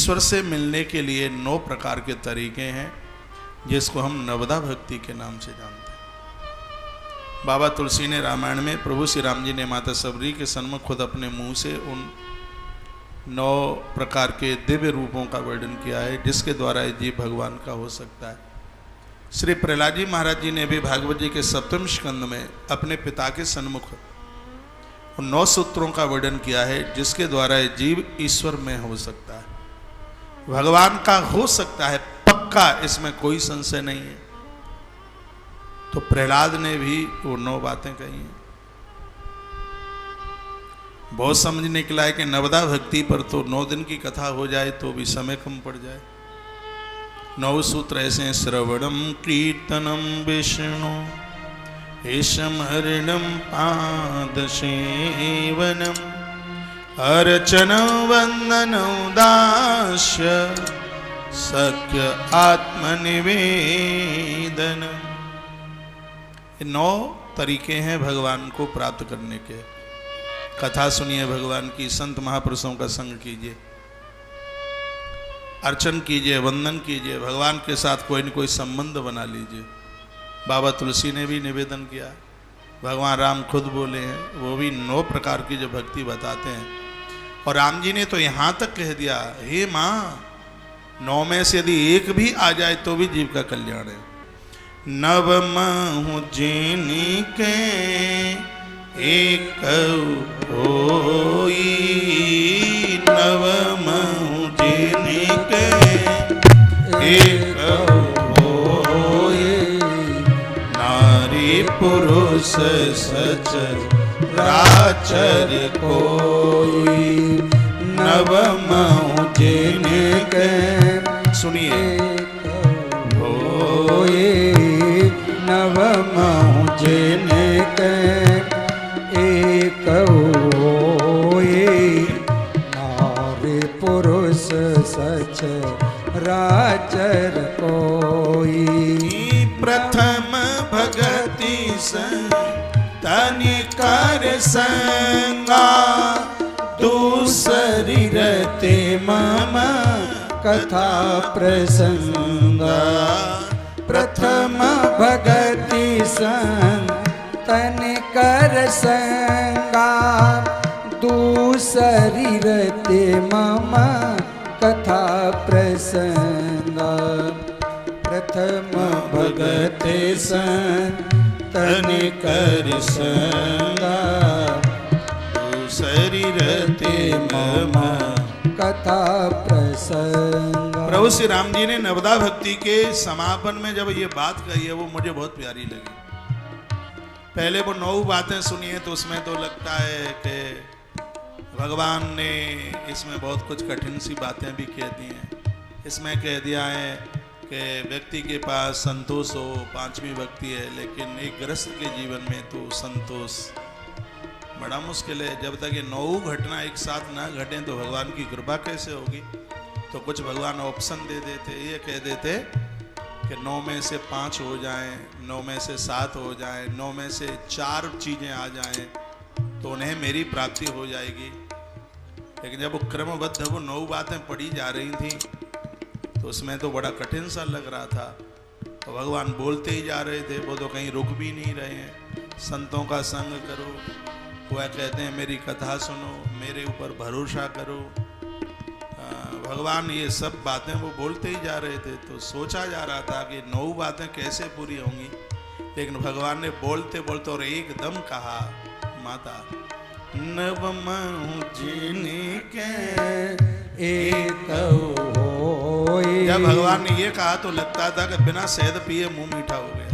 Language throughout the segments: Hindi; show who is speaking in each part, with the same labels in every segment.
Speaker 1: ईश्वर से मिलने के लिए 9 प्रकार के तरीके हैं, जिसको हम नवदा भक्ति के नाम से जानते हैं। बाबा तुलसी ने रामायण में प्रभु श्री राम जी ने माता सबरी के सन्मुख खुद अपने मुंह से उन 9 प्रकार के दिव्य रूपों का वर्णन किया है, जिसके द्वारा जीव भगवान का हो सकता है। श्री प्रहलाद जी महाराज जी ने भी भागवत जी के 7वें स्कंद में अपने पिता के सन्मुख उन 9 सूत्रों का वर्णन किया है, जिसके द्वारा जीव ईश्वर में हो सकता है, भगवान का हो सकता है पक्का, इसमें कोई संशय नहीं है। तो प्रहलाद ने भी वो 9 बातें कही हैं। बहुत समझ निकला है कि नवदा भक्ति पर तो 9 दिन की कथा हो जाए तो भी समय कम पड़ जाए। 9 सूत्र ऐसे हैं: श्रवणम कीर्तनम विष्णु स्मरणम पाद सेवनम अर्चनं वंदनं दास्य सख्य आत्मनिवेदनम। ये 9 तरीके हैं भगवान को प्राप्त करने के। कथा सुनिए भगवान की, संत महापुरुषों का संग कीजिए, अर्चन कीजिए, वंदन कीजिए, भगवान के साथ कोई न कोई संबंध बना लीजिए। बाबा तुलसी ने भी निवेदन किया, भगवान राम खुद बोले हैं, वो भी 9 प्रकार की जो भक्ति बताते हैं। और राम जी ने तो यहाँ तक कह दिया, हे माँ 9 में से यदि एक भी आ जाए तो भी जीव का कल्याण है। नव महु जिनि के एक होई, नव महु जिनि के एक होई, नारी पुरुष सच राचर कोई, नव महु जिनि के। सुनिए,
Speaker 2: होए नव महु जिनि के एक होए, नारी पुरुष सच राचर कोई।
Speaker 1: प्रथम भगति तनिकर संगा, दूसरी रते मम
Speaker 2: कथा प्रसंगा। प्रथम भगति तनिकर संगा, दूसरी रते मम कथा प्रसंगा। प्रथम भगति
Speaker 1: तनिकर संगा, दूसरी रते मम
Speaker 2: कथा प्रसंग।
Speaker 1: प्रभु श्री राम जी ने नवदा भक्ति के समापन में जब ये बात कही है, वो मुझे बहुत प्यारी लगी। पहले वो 9 बातें सुनी है तो उसमें तो लगता है कि भगवान ने इसमें बहुत कुछ कठिन सी बातें भी कह दी हैं। इसमें कह दिया है कि व्यक्ति के पास संतोष हो, 5वीं भक्ति है, लेकिन एक गृहस्थ के जीवन में तो संतोष बड़ा मुश्किल है। जब तक ये 9 घटना एक साथ ना घटें तो भगवान की कृपा कैसे होगी। तो कुछ भगवान ऑप्शन दे देते, ये कह देते कि 9 में से 5 हो जाएं, 9 में से 7 हो जाएं, 9 में से 4 चीज़ें आ जाएं तो उन्हें मेरी प्राप्ति हो जाएगी। लेकिन जब वो क्रमबद्ध वो 9 बातें पढ़ी जा रही थी तो उसमें तो बड़ा कठिन सा लग रहा था। तो भगवान बोलते ही जा रहे थे, वो तो कहीं रुक भी नहीं रहे हैं। संतों का संग करो, वह कहते हैं मेरी कथा सुनो, मेरे ऊपर भरोसा करो। भगवान ये सब बातें वो बोलते ही जा रहे थे। तो सोचा जा रहा था कि 9 बातें कैसे पूरी होंगी, लेकिन भगवान ने बोलते बोलते और एकदम कहा, माता नव महु जिनि के एक होए। जब भगवान ने ये कहा तो लगता था कि बिना शहद पिए मुंह मीठा हो गया,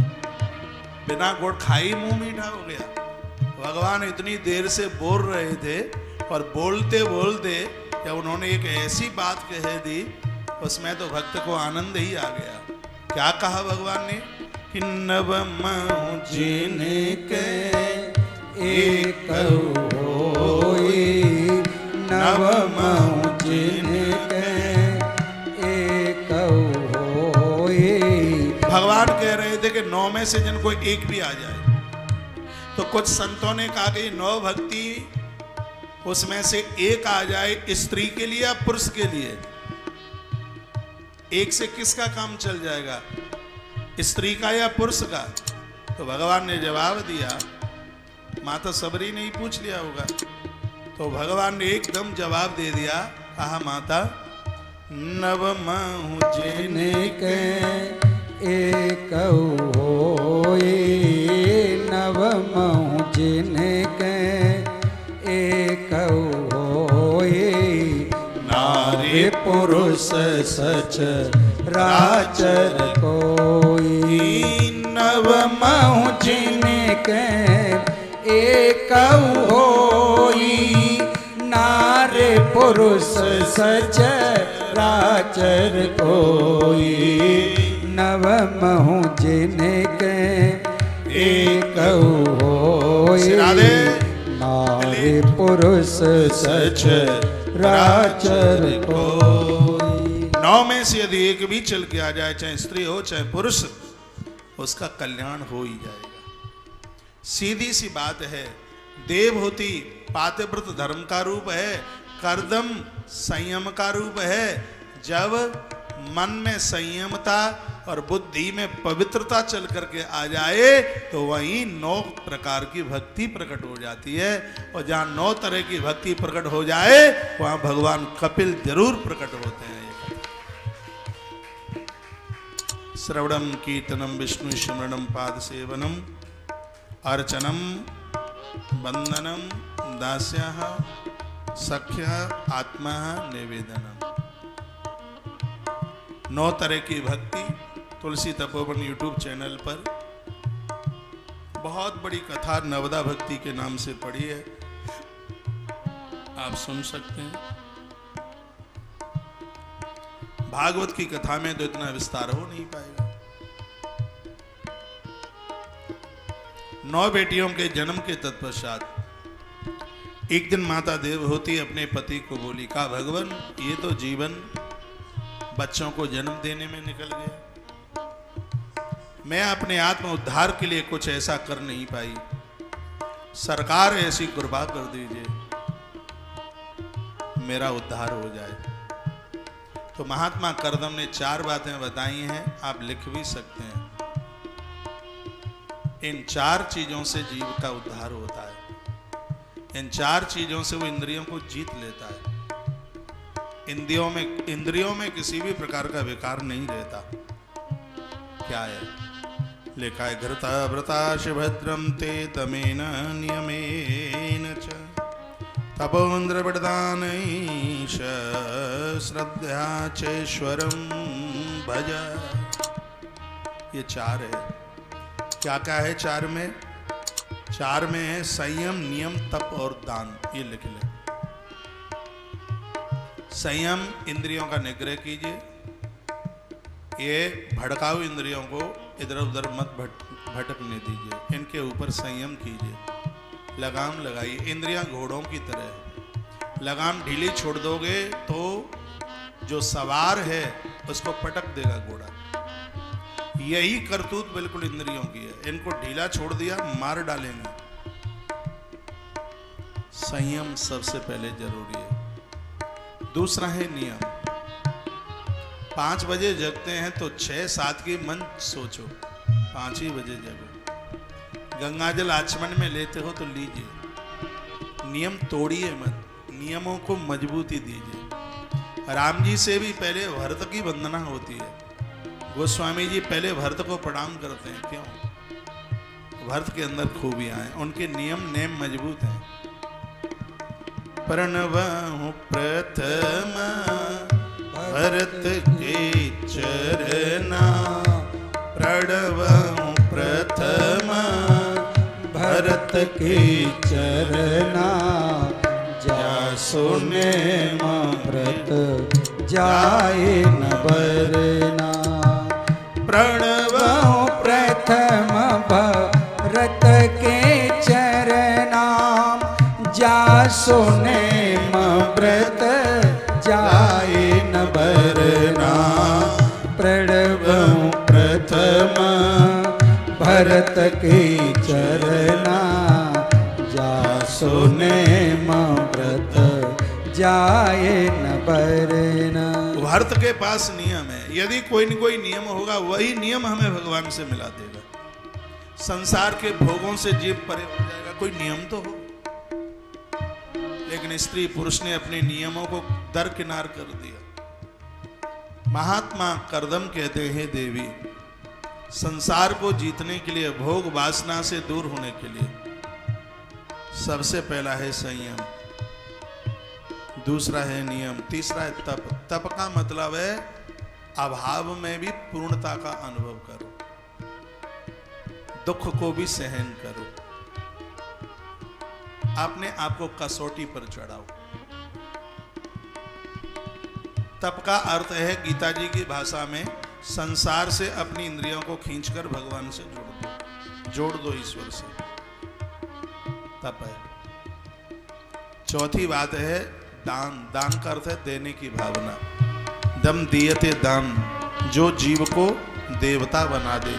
Speaker 1: बिना गुड़ खाई मुंह मीठा हो गया। भगवान इतनी देर से बोल रहे थे और बोलते बोलते जब उन्होंने एक ऐसी बात कह दी, उसमें तो भक्त को आनंद ही आ गया। क्या कहा भगवान ने कि नव महु जिनि के एक होए,
Speaker 2: नव महु जिनि के एक होए।
Speaker 1: भगवान कह रहे थे कि 9 में से जिनको एक भी आ जाए। तो कुछ संतों ने कहा कि 9 भक्ति उसमें से एक आ जाए, स्त्री के लिए या पुरुष के लिए। एक से किसका काम चल जाएगा, स्त्री का या पुरुष का? तो भगवान ने जवाब दिया, माता सबरी ने ही पूछ लिया होगा, तो भगवान ने एकदम जवाब दे दिया, कहा माता नव महु
Speaker 2: जिनके एक होए, नव महु जिनके एक होए, नारी पुरुष सच राचर कोई। नव महु जिनके एक होई, नारी पुरुष सच राचर कोई। नव महु जिनके एक होए, नारी पुरुष सच राचर कोई।
Speaker 1: 9 में से यदि एक भी चल के आ जाए, चाहे स्त्री हो चाहे पुरुष, उसका कल्याण हो ही जाएगा। सीधी सी बात है। देवहूति पातिव्रत धर्म का रूप है, कर्दम संयम का रूप है। जब मन में संयमता और बुद्धि में पवित्रता चल करके आ जाए तो वहीं 9 प्रकार की भक्ति प्रकट हो जाती है। और जहाँ 9 तरह की भक्ति प्रकट हो जाए वहाँ भगवान कपिल जरूर प्रकट होते हैं। श्रवणम कीर्तनम विष्णु स्मरणम पाद सेवनम अर्चनम वंदनम दास्यः सख्य आत्मा निवेदनम। 9 तरह की भक्ति तुलसी तपोवन यूट्यूब चैनल पर बहुत बड़ी कथा नवदा भक्ति के नाम से पड़ी है, आप सुन सकते हैं। भागवत की कथा में तो इतना विस्तार हो नहीं पाएगा। 9 बेटियों के जन्म के तत्पश्चात एक दिन माता देवहूति अपने पति को बोली, कहा भगवान ये तो जीवन बच्चों को जन्म देने में निकल गया, मैं अपने आत्म उद्धार के लिए कुछ ऐसा कर नहीं पाई, सरकार ऐसी कृपा कर दीजिए मेरा उद्धार हो जाए। तो महात्मा कर्दम ने 4 बातें बताई हैं, आप लिख भी सकते हैं। इन 4 चीजों से जीव का उद्धार होता है। इन 4 चीजों से वो इंद्रियों को जीत लेता है। इंद्रियों में किसी भी प्रकार का विकार नहीं रहता। क्या है? लिखा है, घृता व्रता शिभद्रम ते तमेन नियमेन च तपोन्द्र प्रदानैष श्रद्धा चेश्वरम भज। ये 4 है। क्या क्या है 4 में? 4 में है संयम, नियम, तप और दान। ये लिख ले। संयम, इंद्रियों का निग्रह कीजिए। ये भड़काऊ इंद्रियों को इधर उधर मत भटकने दीजिए, इनके ऊपर संयम कीजिए। लगाम लगाइए। इंद्रियां घोड़ों की तरह है, लगाम ढीली छोड़ दोगे तो जो सवार है उसको पटक देगा घोड़ा। यही करतूत बिल्कुल इंद्रियों की है। इनको ढीला छोड़ दिया, मार डालेंगे। संयम सबसे पहले जरूरी है। दूसरा है नियम। 5 बजे जगते हैं तो 6-7 की मन सोचो, 5 ही बजे जगो। गंगा जल आचमन में लेते हो तो लीजिए, नियम तोड़िए मत, नियमों को मजबूती दीजिए। राम जी से भी पहले भरत की वंदना होती है। गोस्वामी जी पहले भरत को प्रणाम करते हैं। क्यों? भरत के अंदर खूबियां हैं, उनके नियम नेम मजबूत हैं। प्रणवहु प्रथम भरत के चरना, प्रणवहु प्रथम
Speaker 2: भरत के चरना, जा सुने व्रत जाए न बरना। प्रणव प्रथम भरत के चरना, जा सुने व्रत जाए न बरना। प्रणव प्रथम भरत के चरना, जा सुने व्रत जाए न बरना।
Speaker 1: भरत के पास नियम है, यदि कोई न कोई नियम होगा वही नियम हमें भगवान से मिला देगा। संसार के भोगों से जीव परे हो जाएगा, कोई नियम तो हो। लेकिन स्त्री पुरुष ने अपने नियमों को दरकिनार कर दिया। महात्मा करदम कहते हैं, देवी संसार को जीतने के लिए, भोग वासना से दूर होने के लिए सबसे पहला है संयम, दूसरा है नियम, तीसरा है तप। तप का मतलब है अभाव में भी पूर्णता का अनुभव करो, दुख को भी सहन करो, अपने आप को कसौटी पर चढ़ाओ। तप का अर्थ है गीता जी की भाषा में संसार से अपनी इंद्रियों को खींचकर भगवान से जोड़ दो ईश्वर से, तप है। चौथी बात है दान। दान का अर्थ है देने की भावना। दम दियते दान, जो जीव को देवता बना दे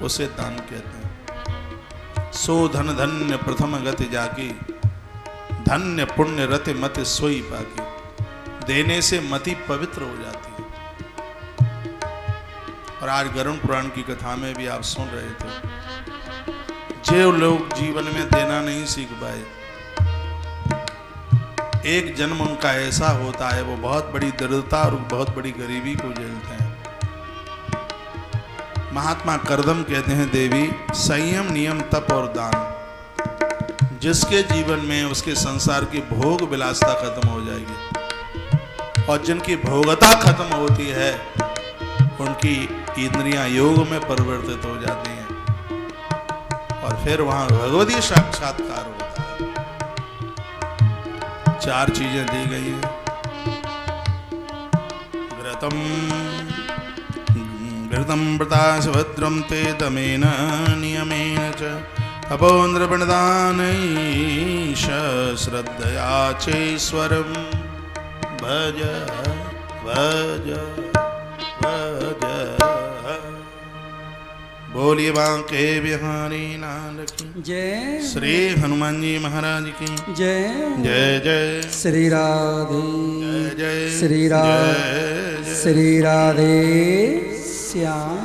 Speaker 1: उसे दान कहते हैं। सो धन धन्य प्रथम गति जाकी, धन्य पुण्य रति मति सोई पाकी। देने से मति पवित्र हो जाती है। और आज गरुड़ पुराण की कथा में भी आप सुन रहे थे, जो लोग जीवन में देना नहीं सीख पाए, एक जन्म उनका ऐसा होता है वो बहुत बड़ी दरिद्रता और बहुत बड़ी गरीबी को झेलते हैं। महात्मा करदम कहते हैं, देवी संयम नियम तप और दान, जिसके जीवन में उसके संसार की भोग विलासता खत्म हो जाएगी, और जिनकी भोगता खत्म होती है उनकी इंद्रियां योग में परिवर्तित हो जाती हैं, और फिर वहां भगवती साक्षात्कार होता है। चार चीजें दी गई हैं, घृतम व्रता सुभद्रम ते दमेन नियमेन च तपो नृपणदानैष श्रद्धया चैश्वरं भज भज भज। बोलिए बांके बिहारी लाल की
Speaker 2: जय,
Speaker 1: श्री हनुमान जी महाराज की
Speaker 2: जय
Speaker 1: जय जय
Speaker 2: श्री राधे,
Speaker 1: जय जय
Speaker 2: श्री
Speaker 1: जय जय।
Speaker 2: श्री राधे श्याम।